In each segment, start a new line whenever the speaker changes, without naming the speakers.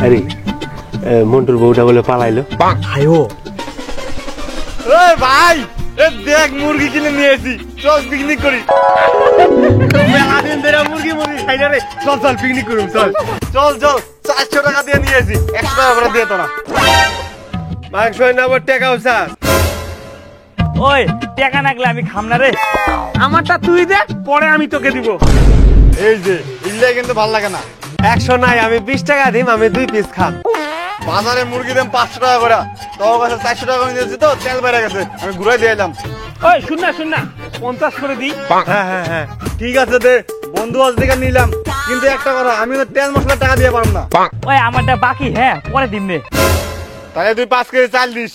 আরে মন্টুর বউটা বলে পালাইলো।
আয়ো ভাই দেখ মুরগি কিনে নিয়েছি, চল পিকনিক করি। মেলা দিন ধরে মুরগি খাই না রে, চল চল পিকনিক করুন, চল চল চল। 400 টাকা দিয়ে নিয়েছি, 100 টাকা করে দিয়ে তোরা মাংস নেবার টাকা চাস।
ওই টাকা নাগলে আমি খাম না রে, আমারটা তুই দে, পরে আমি তোকে দিব।
এই যে ইল্লে কিন্তু ভাল লাগে না।
100 নাই, আমি 20 টাকা দিম, আমি 2 পিস খাম।
বাজারে মুরগি দাম 500 টাকা করে, তোর কাছে 400 টাকা করে দিয়েছি তো, তেল বেড়ে গেছে, আমি ঘুরাই দিয়ে এলাম।
ওই শুন না 50 করে দিই।
হ্যাঁ হ্যাঁ হ্যাঁ ঠিক আছে দে, বন্ধু আজ থেকে নিলাম, কিন্তু একটা কথা, আমি তো তেল মশলা টাকা দিয়ে পারবো না।
ওই আমারটা বাকি, হ্যাঁ পরে দিন নে।
তাহলে তুই 5 কেজি চাল দিস।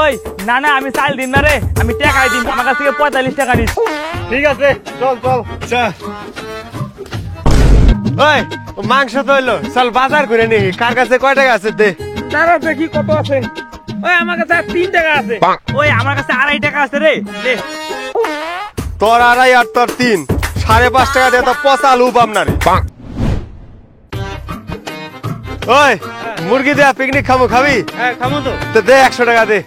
ওই না আমি চাল দিন না রে, আমি টাকাই দিন, আমার কাছ থেকে 45 টাকা নিস।
ঠিক আছে চল চল।
ওই মাংস তো হইলো, চল বাজার করে নি। কার কাছে কয় টাকা আছে দে।
তারা দেখি কত আছে। ওই আমার কাছে 3 টাকা আছে। ওই আমার কাছে 2.5 টাকা আছে রে, দে।
তোর 2.5 আর তোর 3, 5.5 টাকা দিয়ে তো পচা আলু পাম না রে। ওই মুরগি দেয়া পিকনিক খাবি?
হ্যাঁ খামো তো।
তো দে 100 টাকা দে।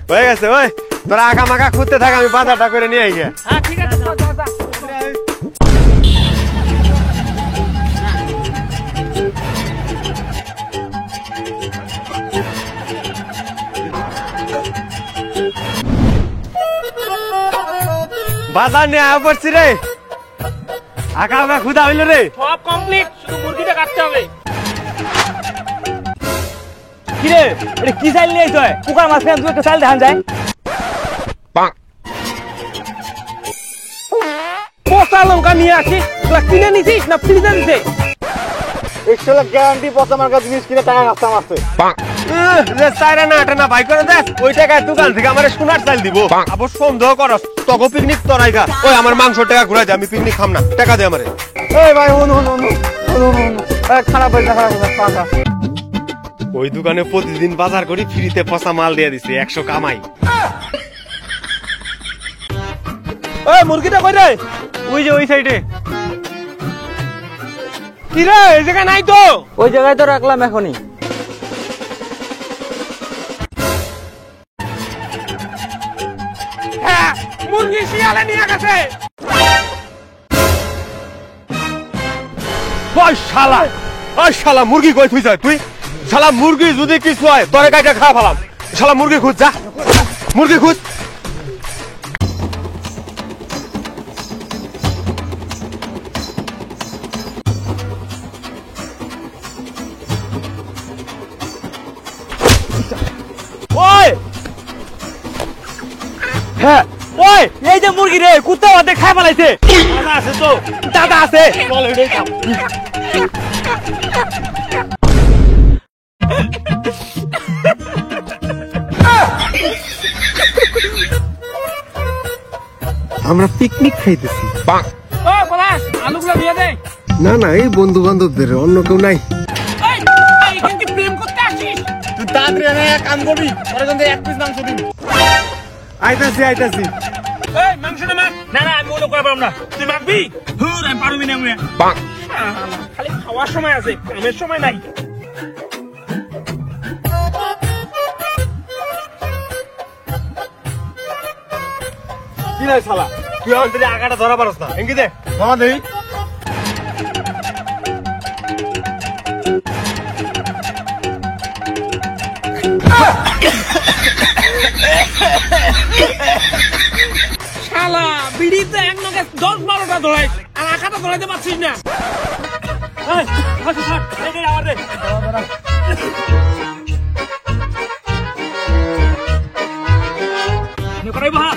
হয়ে গেছে। ওই তোরা আঁকা মাকা খুঁজতে থাক, আমি বাজারটা করে নিয়ে আই গে।
হ্যাঁ ঠিক আছে, যা।
বাজার নিয়ে আয়া পড়ছি রে, আঁকা আঁকা খুদা হইলো রে।
সব কমপ্লিট, শুধু মুরগিটা কাটতে হবে। কিরে এটা কি চাল নিয়ে আইছ? কুকার মাঝখানে তুই একটা চাল দেখান যায়। পচা লঙ্কা নিয়ে আসি, তোরা কিনে নিছিস না ফ্রিজে নিছে?
100 লাখ গ্যারান্টি, পচা মার্কা জিনিস কিনে টাকা কাস্তাম আছে।
যে চাইরা না আটা না ভাই করে দেখ, ওই টাকায় দোকান থেকে আমার সোনার চাল দিব। আবার সন্দেহ করস, তখন পিকনিক তোরাই গা। ওই আমার মাংস টাকা ঘুরাই দে, আমি পিকনিক খাম না, টাকা দে আমারে।
এই ভাই হুন খারাপ হয়েছে, খারাপ।
ওই দোকানে প্রতিদিন বাজার করি, ফ্রিতে পচা মাল দিয়ে দিছে, 100 কামাই।
ওই মুরগিটা কই রে?
ওই যে ওই সাইডে।
কি রে এই জায়গায় নাই তো?
ওই জায়গায় তো রাখলাম এখনই।
হ্যাঁ মুরগি শিয়ালে নিয়ে গেছে।
ওই শালা মুরগি কই থুই যায় তুই? শালা মুরগি যদি কিছু হয় তোরে কাইটা খা ফেলাম। শালা মুরগি খুঁজ, যা মুরগি খুঁজ।
ওই হ্যাঁ ওই এই যে মুরগি রে, কুত্তা ওদের খাই ফেলাইছে। দাদা আছে তো? দাদা আছে, চল এটাই খাও।
আমরা পিকনিক খাইতেছি।
ও পলাশ, আলুগুলো দিয়ে দে।
না না, এই বন্ধু বান্ধবদের, অন্য কেউ নাই।
এই এখানে কি প্রেম করতে আসিস?
তুই তাড়াতাড়ি এনে এক কাম করবি, ওরা কিন্তু 1 পিস মাংস দিবি।
আইতাছি।
এই মাংসটা মাখ। না আমি ওটা করে পারব না, তুই মাখবি। হুর আমি পারবি না। খালি খাওয়ার সময় আছে, কামের সময় নাই।
কি নাই শালা, তুই আমার দিদি আগাটা ধরা পারস না। এঙ্গি দে মামা দেই।
শালা বিড়িতে এক নগে 10-12টা ধরাই, আর আখাটা ধরাইতে পারছিস না। এই হাসি থাক, এই দে আমার দে। নে করাই বাহা।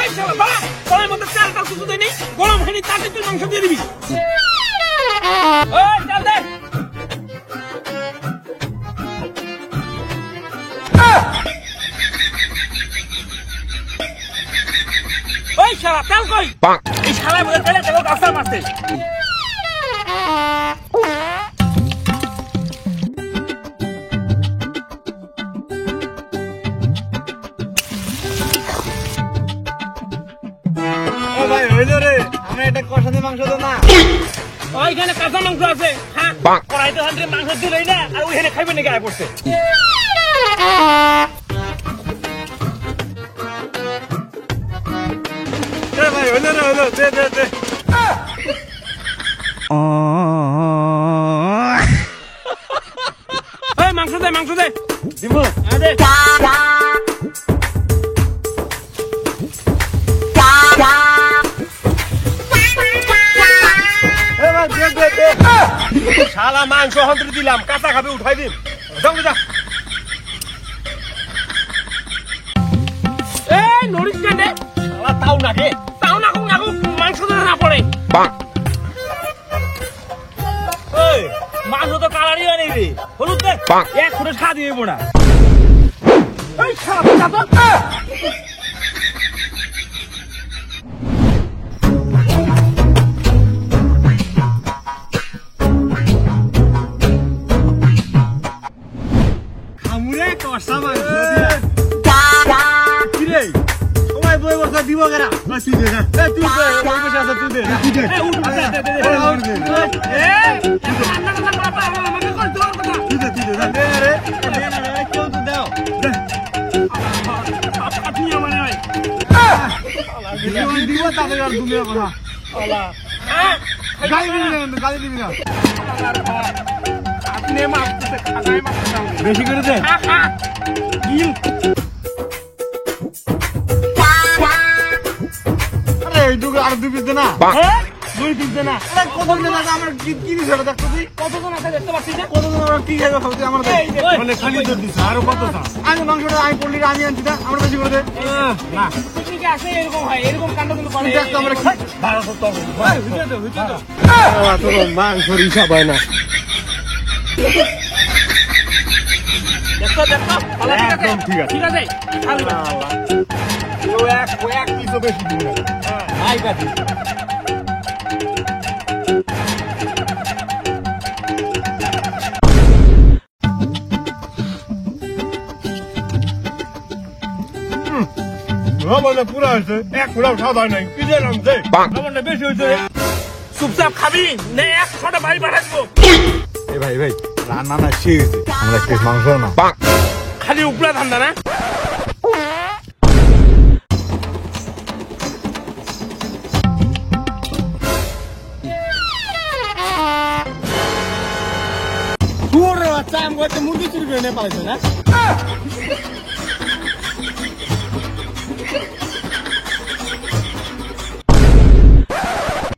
এই শালা বাহা, তোর মধ্যে চালটা কিছু দেই নেই, গরম হয়নি, তাতে তুই মাংস দিয়ে দিবি। এই চাল দে। ওই শালা তেল কই? এই শালা বলে তেলে গাছা মারছে।
ও ভাই হইলো রে আমরা এটা কষানি মাংস তো না
ওইখানে কাঁচা মাংস আছে হ্যাঁ কড়াইতে হাতে মাংস দিলেই না আর ওইখানে খাইবে নাকি আয় পড়ছে
ভাই হইলো না হইলো দে দে দে
এই মাংস দে
দিব
দে
ভাই দে দে দে
শালা মাংস হন্ত্রে দিলাম কাঁচা খাবে উঠাই দিন যাও যা
এই নড়িস কেন রে
শালা তাও নাকে
তাও না হোক মাংস তো না পড়ে এই মাংস তো কালারই হয় নাই রে হলুদ দে এক ফুটে খা দিয়ে বোড়া এই শালা তো
আমুরে কষা মাংস কি রে সবাই বই বসা দিব কেনা তুই দে না তুই দে ওই বসে আছে তুই দে তুই দে
এই উঠ দে রান্না কথা পাপা আমাকে কল তোর কথা
তুই দে দে রে কেউ তো দাও
আপনি আমার নয়
দিব তাদের আর দুনিয়া কথা
হ্যাঁ
গালি দিবি না
আপনি মাপতে খানায় মাপতে
বেশি করে দে
গিল
আরে এই দুটো আর দুই পিস দে না
হ্যাঁ দুই পিস দে না
আরে কত দিন আগে আমার কি কি দিছ এটা দেখো তুই
কতজন আছে দেখতে পাচ্ছিস না
কত দিন আমরা কি খাইবো ভাবছি আমার দে
এই যে,
বলে খালি তো দিছ আর কত দাম আমি মাংসটা আমি পড়লি আমি আনছি না আমরা বেশি করে দে না
পিকনিকে আসে এরকম হয় এরকম কাণ্ড কিন্তু করে
দেখ তো আমরা কি
ভালো তো
হইছে তো তোর মাংসর হিসাব হয় না
দেখো ভালো
একদম ঠিক আছে।
ঠিক আছে ভালো
ও এক পিসও বেশি দিন না আই কাটি মানে পুরা হয়েছে এক পুরাও খাওয়া নাই কি যে নামছে
লবণটা বেশি হয়েছে চুপচাপ খাবি না 100টা বাড়ি পাঠাবো
ভাই রান্না না শেষ আমরা একটু মাংস না
খালি উপরা ধান্দা না
তোর বাচ্চা আমি মুরগি চুরি করে নিয়ে পাইছে না